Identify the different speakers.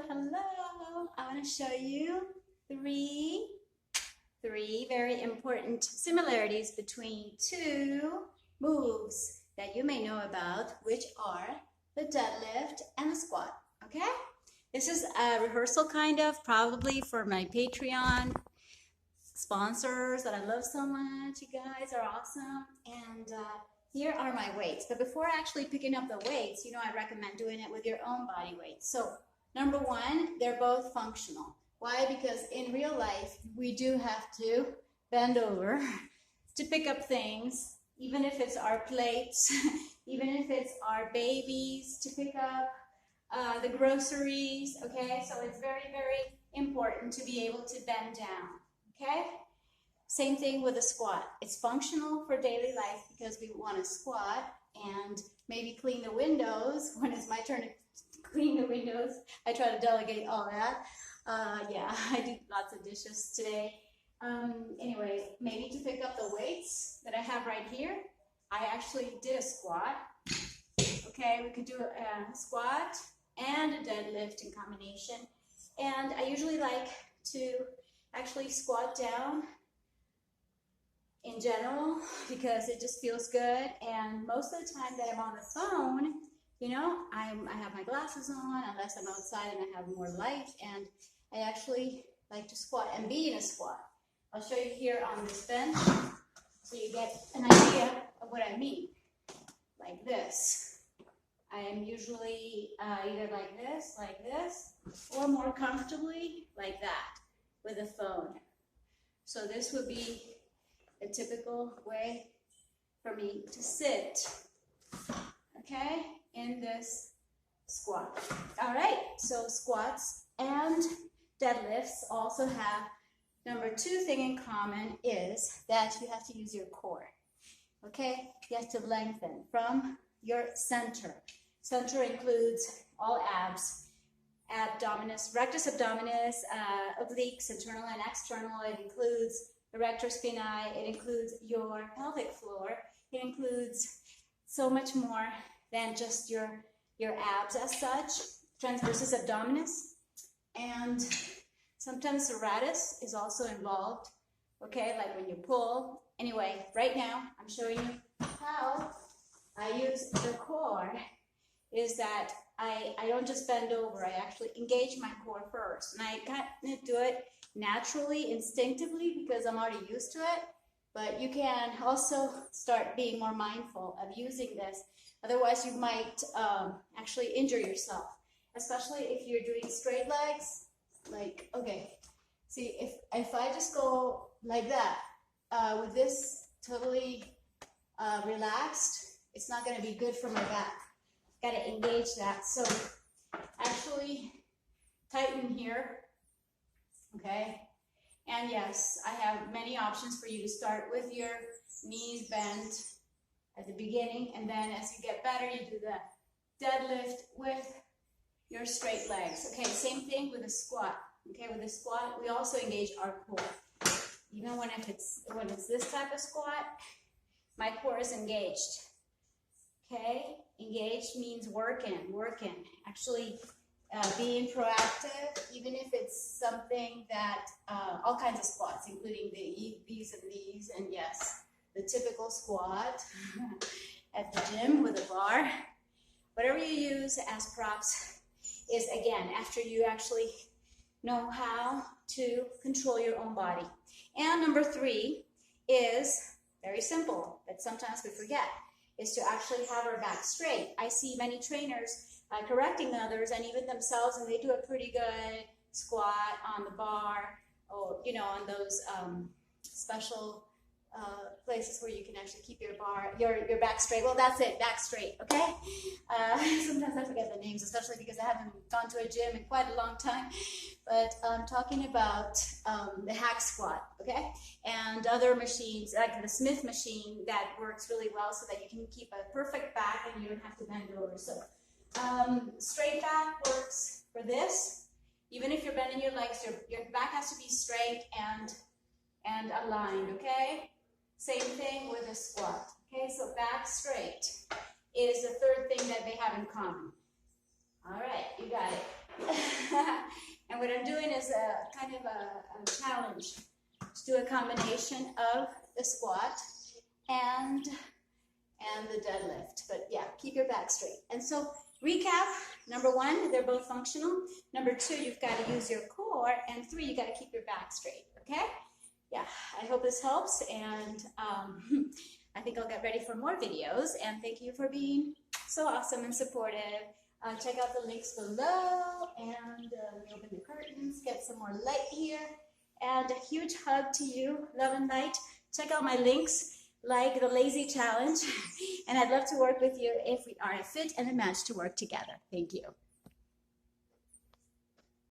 Speaker 1: Hello. I want to show you three very important similarities between two moves that you may know about, which are the deadlift and the squat. Okay? This is a rehearsal kind of, probably for my Patreon sponsors that I love so much. You guys are awesome. And here are my weights. But before actually picking up the weights, I recommend doing it with your own body weight. So number one, they're both functional. Why? Because in real life, we do have to bend over to pick up things, even if it's our plates, even if it's our babies to pick up the groceries, okay? So it's very, very important to be able to bend down, okay? Same thing with a squat. It's functional for daily life because we want to squat and maybe clean the windows when it's my turn to clean the windows. I try to delegate all that. Yeah, I do lots of dishes today. Anyway, maybe to pick up the weights that I have right here. I actually did a squat. Okay, we could do a squat and a deadlift in combination. And I usually like to actually squat down in general because it just feels good. And most of the time that I'm on the phone, I have my glasses on unless I'm outside and I have more light, and I actually like to squat and be in a squat. I'll show you here on this bench so you get an idea of what I mean. Like this. I am usually either like this, or more comfortably like that with a phone. So this would be a typical way for me to sit, okay, in this squat. All right, so squats and deadlifts also have number two thing in common is that you have to use your core, okay? You have to lengthen from your center. Center includes all abs, abdominis, rectus abdominis, obliques, internal and external. It includes the rector spinae. It includes your pelvic floor. It includes so much more than just your abs as such. Transversus abdominis, and sometimes serratus is also involved, okay, like when you pull. Anyway, right now I'm showing you how I use the core. Is that I don't just bend over, I actually engage my core first. And I kind of do it naturally, instinctively, because I'm already used to it. But you can also start being more mindful of using this. Otherwise, you might actually injure yourself, especially if you're doing straight legs. Like, okay, see, if I just go like that, with this totally relaxed, it's not going to be good for my back. Got to engage that. So actually tighten here, okay? And yes, I have many options for you to start with your knees bent at the beginning, and then as you get better, you do the deadlift with your straight legs. Okay, same thing with a squat. Okay, with a squat, we also engage our core. Even when it's this type of squat, my core is engaged. Okay, engaged means working. Actually, being proactive, even if it's something that, all kinds of squats, including these, and yes, the typical squat at the gym with a bar. Whatever you use as props is, again, after you actually know how to control your own body. And number three is very simple, but sometimes we forget, is to actually have our back straight. I see many trainers correcting others and even themselves, and they do a pretty good squat on the bar, or on those special places where you can actually keep your back straight. Well, that's it, back straight, okay? Sometimes I forget the names, especially because I haven't gone to a gym in quite a long time. But I'm talking about the hack squat, okay? And other machines, like the Smith machine, that works really well so that you can keep a perfect back and you don't have to bend over. So straight back works for this. Even if you're bending your legs, your back has to be straight and aligned, okay? Same thing with a squat, okay? So back straight is the third thing that they have in common. All right, you got it. kind of a challenge to do a combination of the squat and the deadlift. But yeah, keep your back straight. And so recap, number one, they're both functional. Number two, you've got to use your core. And three, you got to keep your back straight, okay? Yeah, I hope this helps. And I think I'll get ready for more videos. And thank you for being so awesome and supportive. Check out the links below. And we open the curtains, get some more light here. And a huge hug to you, love and light. Check out my links, like the Lazy Challenge, and I'd love to work with you if we are a fit and a match to work together. Thank you.